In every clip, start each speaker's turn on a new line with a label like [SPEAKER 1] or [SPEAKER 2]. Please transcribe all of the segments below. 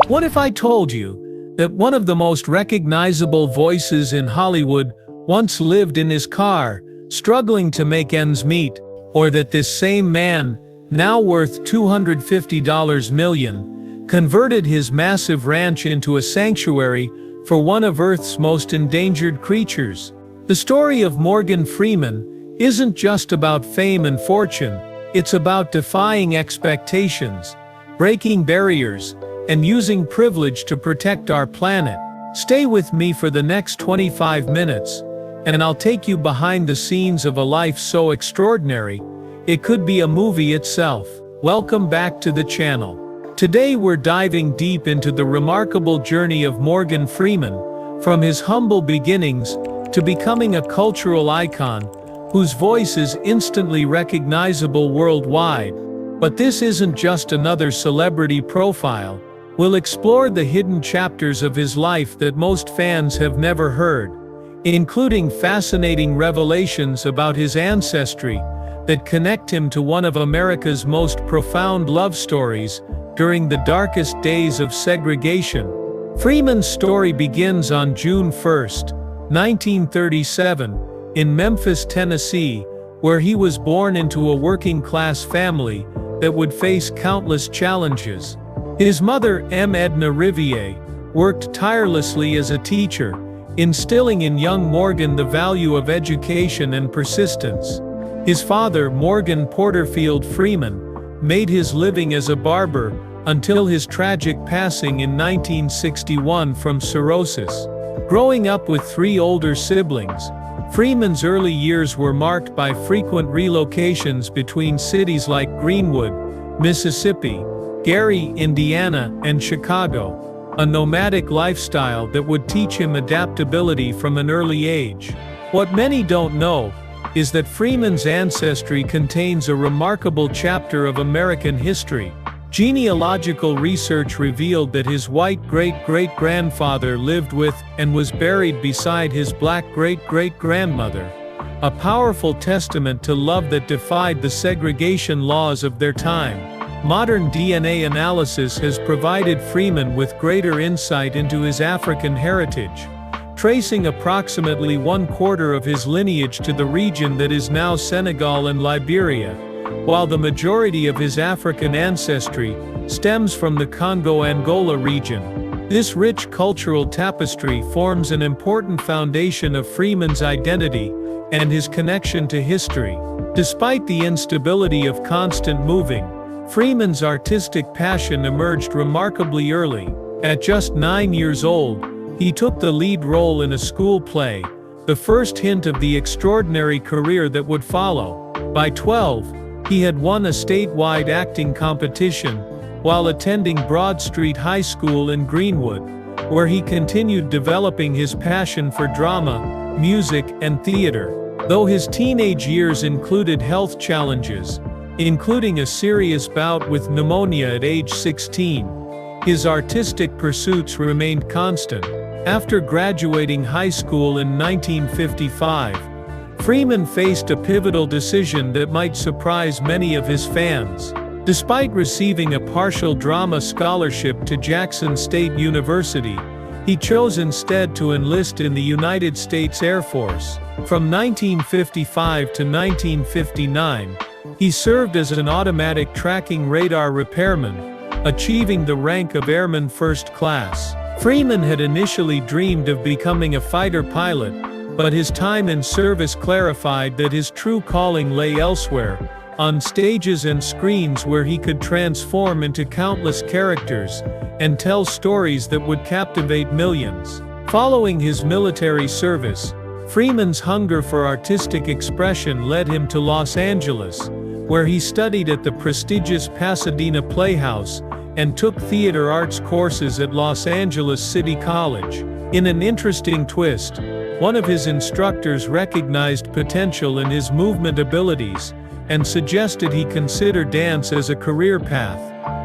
[SPEAKER 1] What if I told you that one of the most recognizable voices in Hollywood once lived in his car, struggling to make ends meet, or that this same man, now worth $250 million, converted his massive ranch into a sanctuary for one of Earth's most endangered creatures? The story of Morgan Freeman isn't just about fame and fortune, it's about defying expectations, breaking barriers, and using privilege to protect our planet. Stay with me for the next 25 minutes, and I'll take you behind the scenes of a life so extraordinary, it could be a movie itself. Welcome back to the channel. Today we're diving deep into the remarkable journey of Morgan Freeman, from his humble beginnings to becoming a cultural icon whose voice is instantly recognizable worldwide. But this isn't just another celebrity profile. We'll explore the hidden chapters of his life that most fans have never heard, including fascinating revelations about his ancestry that connect him to one of America's most profound love stories during the darkest days of segregation. Freeman's story begins on June 1, 1937, in Memphis, Tennessee, where he was born into a working-class family that would face countless challenges. His mother, M. Edna Riviere, worked tirelessly as a teacher, instilling in young Morgan the value of education and persistence. His father, Morgan Porterfield Freeman, made his living as a barber until his tragic passing in 1961 from cirrhosis. Growing up with three older siblings, Freeman's early years were marked by frequent relocations between cities like Greenwood, Mississippi, Gary, Indiana, and Chicago, a nomadic lifestyle that would teach him adaptability from an early age. What many don't know is that Freeman's ancestry contains a remarkable chapter of American history. Genealogical research revealed that his white great-great-grandfather lived with and was buried beside his black great-great-grandmother, a powerful testament to love that defied the segregation laws of their time. Modern DNA analysis has provided Freeman with greater insight into his African heritage, tracing approximately 1/4 of his lineage to the region that is now Senegal and Liberia, while the majority of his African ancestry stems from the Congo-Angola region. This rich cultural tapestry forms an important foundation of Freeman's identity and his connection to history. Despite the instability of constant moving, Freeman's artistic passion emerged remarkably early. At just 9 years old, he took the lead role in a school play, the first hint of the extraordinary career that would follow. By 12, he had won a statewide acting competition while attending Broad Street High School in Greenwood, where he continued developing his passion for drama, music, and theater. Though his teenage years included health challenges, including a serious bout with pneumonia at age 16, his artistic pursuits remained constant. After graduating high school in 1955, Freeman faced a pivotal decision that might surprise many of his fans. Despite receiving a partial drama scholarship to Jackson State University, he chose instead to enlist in the United States Air Force. From 1955 to 1959, he served as an automatic tracking radar repairman, achieving the rank of Airman First Class. Freeman had initially dreamed of becoming a fighter pilot, but his time in service clarified that his true calling lay elsewhere, on stages and screens where he could transform into countless characters and tell stories that would captivate millions. Following his military service, Freeman's hunger for artistic expression led him to Los Angeles, where he studied at the prestigious Pasadena Playhouse and took theater arts courses at Los Angeles City College. In an interesting twist, one of his instructors recognized potential in his movement abilities and suggested he consider dance as a career path.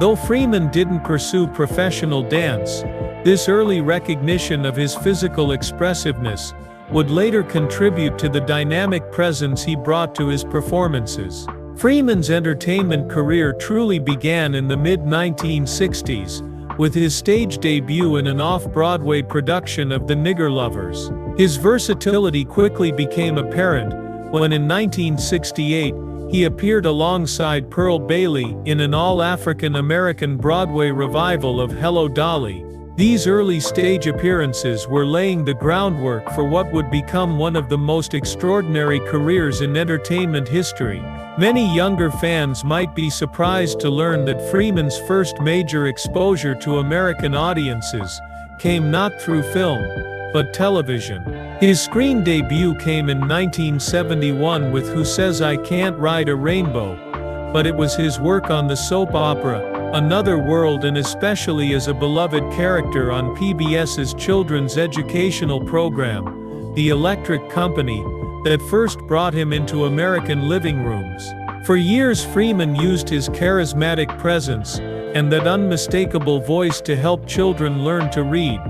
[SPEAKER 1] Though Freeman didn't pursue professional dance, this early recognition of his physical expressiveness would later contribute to the dynamic presence he brought to his performances. Freeman's entertainment career truly began in the mid-1960s, with his stage debut in an off-Broadway production of The Nigger Lovers. His versatility quickly became apparent when in 1968, he appeared alongside Pearl Bailey in an all-African American Broadway revival of Hello Dolly. These early stage appearances were laying the groundwork for what would become one of the most extraordinary careers in entertainment history. Many younger fans might be surprised to learn that Freeman's first major exposure to American audiences came not through film, but television. His screen debut came in 1971 with Who Says I Can't Ride a Rainbow, but it was his work on the soap opera Another World, and especially as a beloved character on PBS's children's educational program, The Electric Company, that first brought him into American living rooms. For years, Freeman used his charismatic presence and that unmistakable voice to help children learn to read,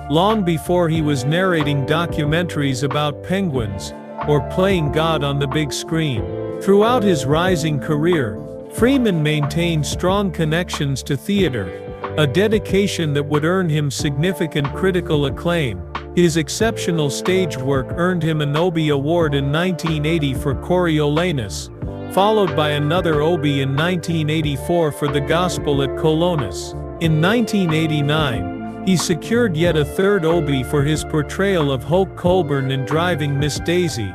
[SPEAKER 1] long before he was narrating documentaries about penguins or playing God on the big screen. Throughout his rising career, Freeman maintained strong connections to theater, a dedication that would earn him significant critical acclaim. His exceptional stage work earned him an Obie Award in 1980 for Coriolanus, followed by another Obie in 1984 for The Gospel at Colonus. In 1989, he secured yet a third Obie for his portrayal of Hope Colburn in Driving Miss Daisy,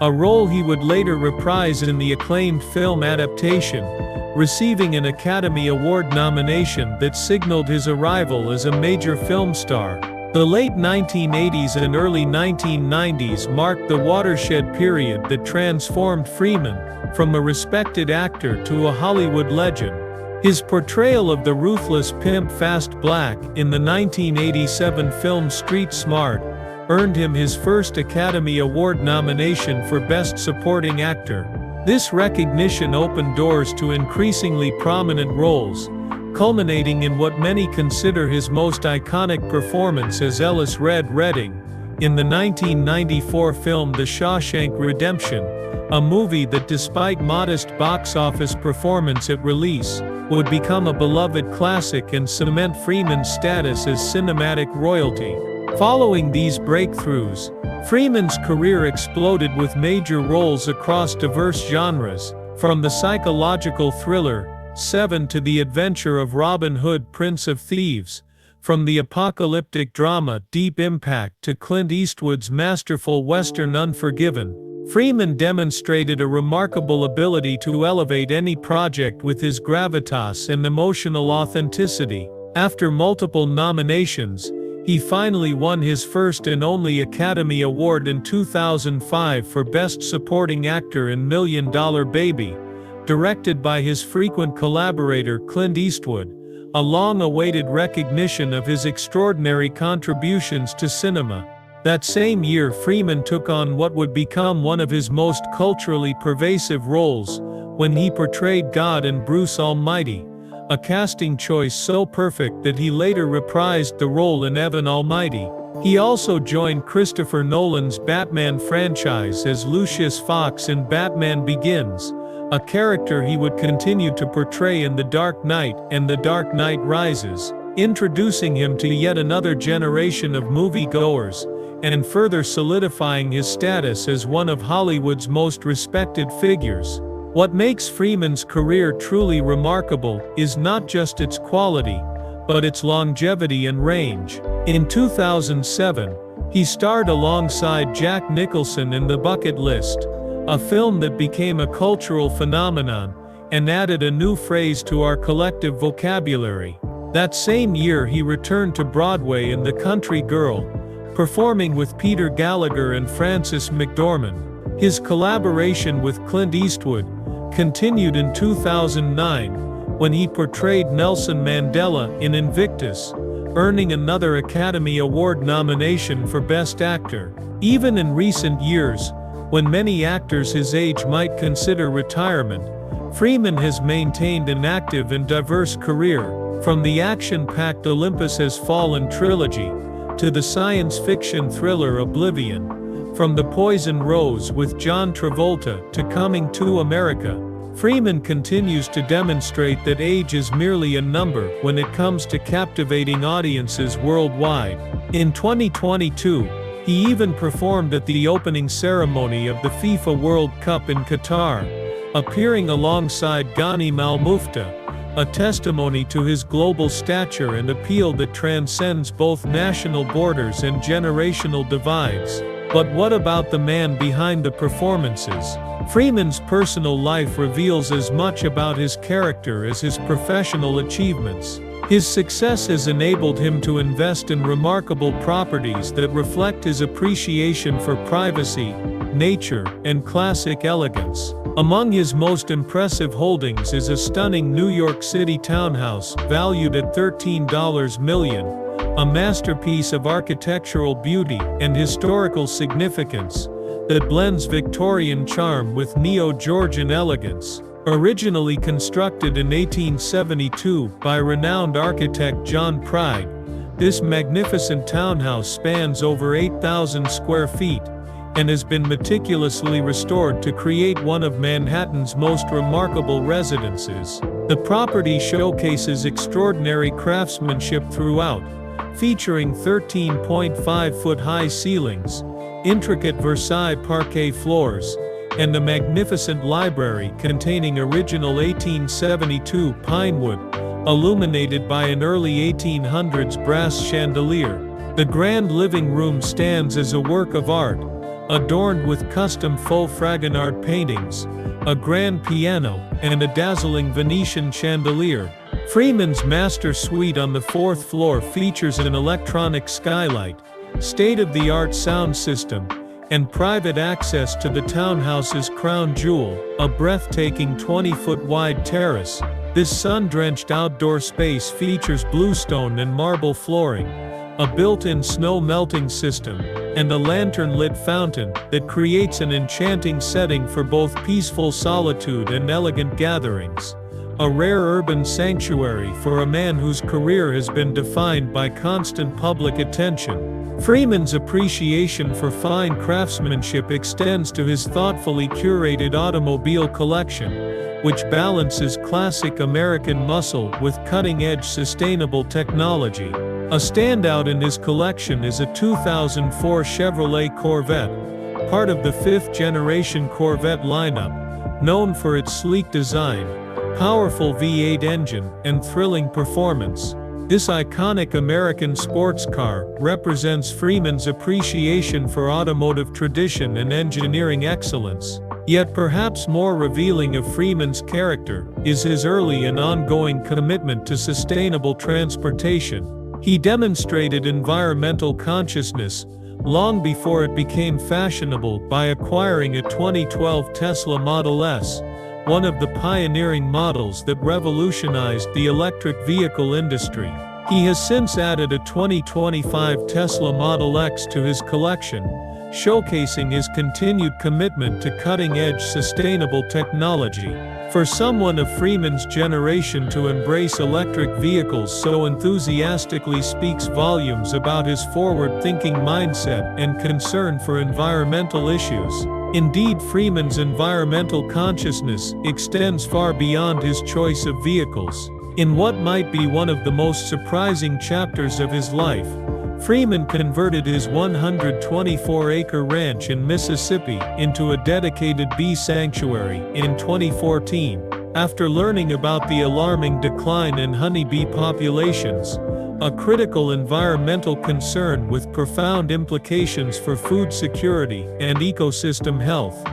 [SPEAKER 1] a role he would later reprise in the acclaimed film adaptation, receiving an Academy Award nomination that signaled his arrival as a major film star. The late 1980s and early 1990s marked the watershed period that transformed Freeman from a respected actor to a Hollywood legend. His portrayal of the ruthless pimp Fast Black in the 1987 film Street Smart earned him his first Academy Award nomination for Best Supporting Actor. This recognition opened doors to increasingly prominent roles, culminating in what many consider his most iconic performance as Ellis Red Redding in the 1994 film The Shawshank Redemption, a movie that, despite modest box office performance at release, would become a beloved classic and cement Freeman's status as cinematic royalty. Following these breakthroughs, Freeman's career exploded with major roles across diverse genres, from the psychological thriller Seven to the adventure of Robin Hood, Prince of Thieves, from the apocalyptic drama Deep Impact to Clint Eastwood's masterful western Unforgiven. Freeman demonstrated a remarkable ability to elevate any project with his gravitas and emotional authenticity. After multiple nominations, he finally won his first and only Academy Award in 2005 for Best Supporting Actor in $1 Million Baby, directed by his frequent collaborator Clint Eastwood, a long-awaited recognition of his extraordinary contributions to cinema. That same year, Freeman took on what would become one of his most culturally pervasive roles, when he portrayed God in Bruce Almighty, a casting choice so perfect that he later reprised the role in Evan Almighty. He also joined Christopher Nolan's Batman franchise as Lucius Fox in Batman Begins, a character he would continue to portray in The Dark Knight and The Dark Knight Rises, introducing him to yet another generation of moviegoers, and further solidifying his status as one of Hollywood's most respected figures. What makes Freeman's career truly remarkable is not just its quality, but its longevity and range. In 2007, he starred alongside Jack Nicholson in The Bucket List, a film that became a cultural phenomenon and added a new phrase to our collective vocabulary. That same year, he returned to Broadway in The Country Girl, performing with Peter Gallagher and Frances McDormand. His collaboration with Clint Eastwood continued in 2009, when he portrayed Nelson Mandela in Invictus, earning another Academy Award nomination for Best Actor. Even in recent years, when many actors his age might consider retirement, Freeman has maintained an active and diverse career, from the action-packed Olympus Has Fallen trilogy to the science fiction thriller Oblivion, from The Poison Rose with John Travolta to Coming to America. Freeman continues to demonstrate that age is merely a number when it comes to captivating audiences worldwide. In 2022, he even performed at the opening ceremony of the FIFA World Cup in Qatar, appearing alongside Ghani Malmufta, a testimony to his global stature and appeal that transcends both national borders and generational divides. But what about the man behind the performances? Freeman's personal life reveals as much about his character as his professional achievements. His success has enabled him to invest in remarkable properties that reflect his appreciation for privacy, nature, and classic elegance. Among his most impressive holdings is a stunning New York City townhouse valued at $13 million, a masterpiece of architectural beauty and historical significance that blends Victorian charm with Neo-Georgian elegance. Originally constructed in 1872 by renowned architect John Pride, this magnificent townhouse spans over 8,000 square feet and has been meticulously restored to create one of Manhattan's most remarkable residences. The property showcases extraordinary craftsmanship throughout, featuring 13.5-foot-high ceilings, intricate Versailles parquet floors, and a magnificent library containing original 1872 pine wood, illuminated by an early 1800s brass chandelier. The grand living room stands as a work of art, adorned with custom faux Fragonard paintings, a grand piano, and a dazzling Venetian chandelier. Freeman's master suite on the 4th floor features an electronic skylight, state-of-the-art sound system, and private access to the townhouse's crown jewel, a breathtaking 20-foot-wide terrace. This sun-drenched outdoor space features bluestone and marble flooring, a built-in snow-melting system, and a lantern-lit fountain that creates an enchanting setting for both peaceful solitude and elegant gatherings. A rare urban sanctuary for a man whose career has been defined by constant public attention. Freeman's appreciation for fine craftsmanship extends to his thoughtfully curated automobile collection, which balances classic American muscle with cutting-edge sustainable technology. A standout in his collection is a 2004 Chevrolet Corvette, part of the 5th-generation Corvette lineup, known for its sleek design, powerful V8 engine, and thrilling performance. This iconic American sports car represents Freeman's appreciation for automotive tradition and engineering excellence. Yet perhaps more revealing of Freeman's character is his early and ongoing commitment to sustainable transportation. He demonstrated environmental consciousness long before it became fashionable by acquiring a 2012 Tesla Model S, one of the pioneering models that revolutionized the electric vehicle industry. He has since added a 2025 Tesla Model X to his collection, showcasing his continued commitment to cutting-edge sustainable technology. For someone of Freeman's generation to embrace electric vehicles so enthusiastically speaks volumes about his forward-thinking mindset and concern for environmental issues. Indeed, Freeman's environmental consciousness extends far beyond his choice of vehicles. In what might be one of the most surprising chapters of his life, Freeman converted his 124-acre ranch in Mississippi into a dedicated bee sanctuary in 2014, after learning about the alarming decline in honeybee populations, a critical environmental concern with profound implications for food security and ecosystem health.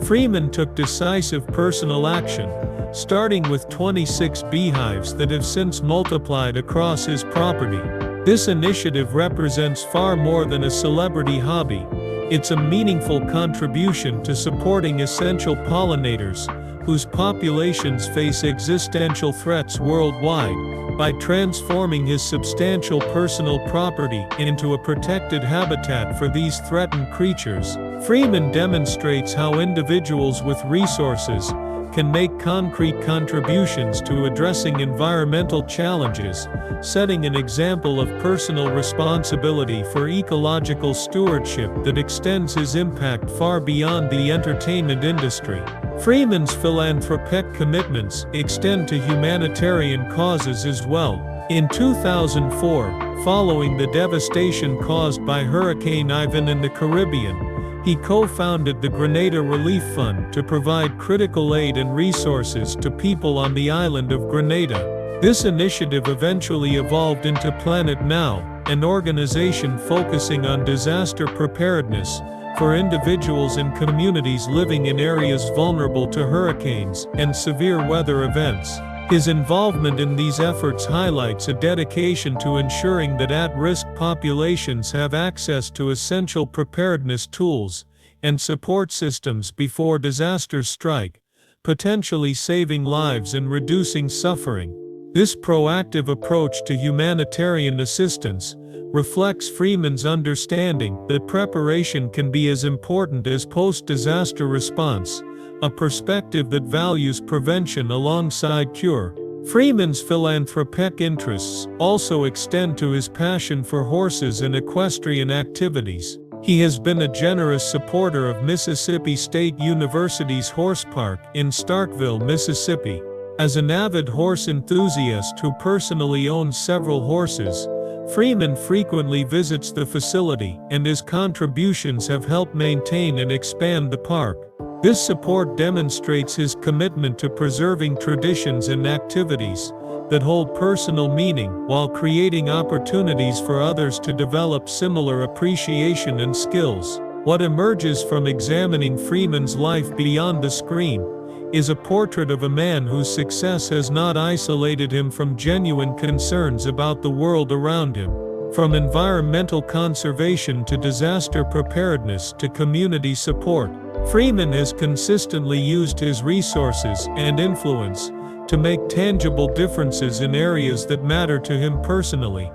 [SPEAKER 1] Freeman took decisive personal action, starting with 26 beehives that have since multiplied across his property. This initiative represents far more than a celebrity hobby. It's a meaningful contribution to supporting essential pollinators, whose populations face existential threats worldwide. By transforming his substantial personal property into a protected habitat for these threatened creatures, Freeman demonstrates how individuals with resources can make concrete contributions to addressing environmental challenges, setting an example of personal responsibility for ecological stewardship that extends his impact far beyond the entertainment industry. Freeman's philanthropic commitments extend to humanitarian causes as well. In 2004, following the devastation caused by Hurricane Ivan in the Caribbean, he co-founded the Grenada Relief Fund to provide critical aid and resources to people on the island of Grenada. This initiative eventually evolved into Planet Now, an organization focusing on disaster preparedness for individuals and communities living in areas vulnerable to hurricanes and severe weather events. His involvement in these efforts highlights a dedication to ensuring that at-risk populations have access to essential preparedness tools and support systems before disasters strike, potentially saving lives and reducing suffering. This proactive approach to humanitarian assistance reflects Freeman's understanding that preparation can be as important as post-disaster response, a perspective that values prevention alongside cure. Freeman's philanthropic interests also extend to his passion for horses and equestrian activities. He has been a generous supporter of Mississippi State University's Horse Park in Starkville, Mississippi. As an avid horse enthusiast who personally owns several horses, Freeman frequently visits the facility, and his contributions have helped maintain and expand the park. This support demonstrates his commitment to preserving traditions and activities that hold personal meaning while creating opportunities for others to develop similar appreciation and skills. What emerges from examining Freeman's life beyond the screen is a portrait of a man whose success has not isolated him from genuine concerns about the world around him. From environmental conservation to disaster preparedness to community support, Freeman has consistently used his resources and influence to make tangible differences in areas that matter to him personally,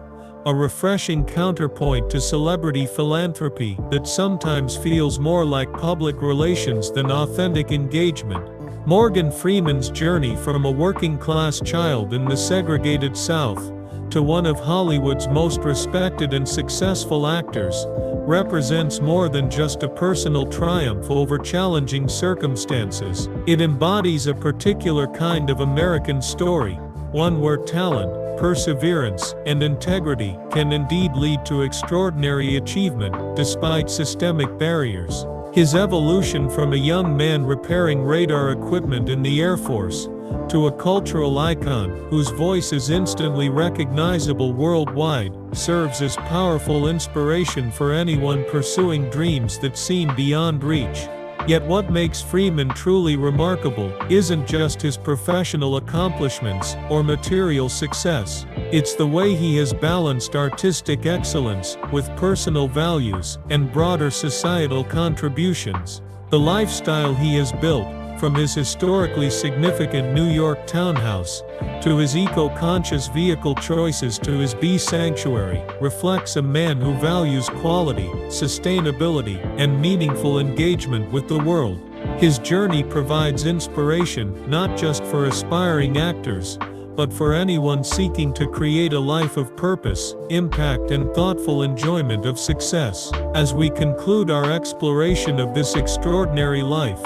[SPEAKER 1] a refreshing counterpoint to celebrity philanthropy that sometimes feels more like public relations than authentic engagement. Morgan Freeman's journey from a working-class child in the segregated South to one of Hollywood's most respected and successful actors represents more than just a personal triumph over challenging circumstances. It embodies a particular kind of American story, one where talent, perseverance, and integrity can indeed lead to extraordinary achievement despite systemic barriers. His evolution from a young man repairing radar equipment in the Air Force to a cultural icon whose voice is instantly recognizable worldwide serves as powerful inspiration for anyone pursuing dreams that seem beyond reach. Yet what makes Freeman truly remarkable isn't just his professional accomplishments or material success. It's the way he has balanced artistic excellence with personal values and broader societal contributions. The lifestyle he has built, from his historically significant New York townhouse to his eco-conscious vehicle choices to his bee sanctuary, reflects a man who values quality, sustainability, and meaningful engagement with the world. His journey provides inspiration not just for aspiring actors, but for anyone seeking to create a life of purpose, impact, and thoughtful enjoyment of success. As we conclude our exploration of this extraordinary life,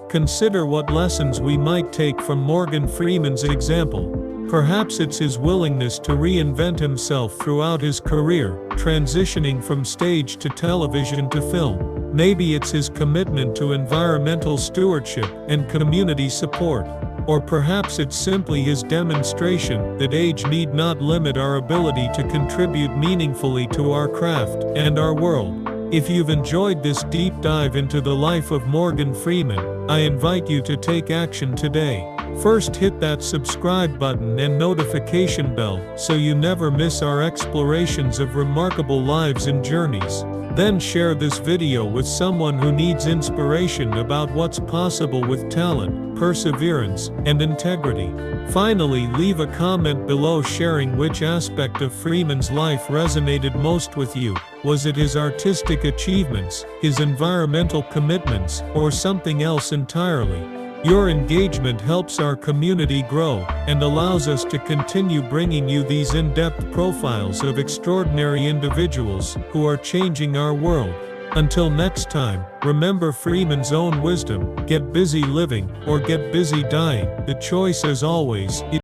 [SPEAKER 1] consider what lessons we might take from Morgan Freeman's example. Perhaps it's his willingness to reinvent himself throughout his career, transitioning from stage to television to film. Maybe it's his commitment to environmental stewardship and community support. Or perhaps it's simply his demonstration that age need not limit our ability to contribute meaningfully to our craft and our world. If you've enjoyed this deep dive into the life of Morgan Freeman, I invite you to take action today. First, hit that subscribe button and notification bell so you never miss our explorations of remarkable lives and journeys. Then share this video with someone who needs inspiration about what's possible with talent, perseverance, and integrity. Finally, leave a comment below sharing which aspect of Freeman's life resonated most with you. Was it his artistic achievements, his environmental commitments, or something else entirely? Your engagement helps our community grow and allows us to continue bringing you these in-depth profiles of extraordinary individuals who are changing our world. Until next time, remember Freeman's own wisdom: get busy living or get busy dying. The choice, as always,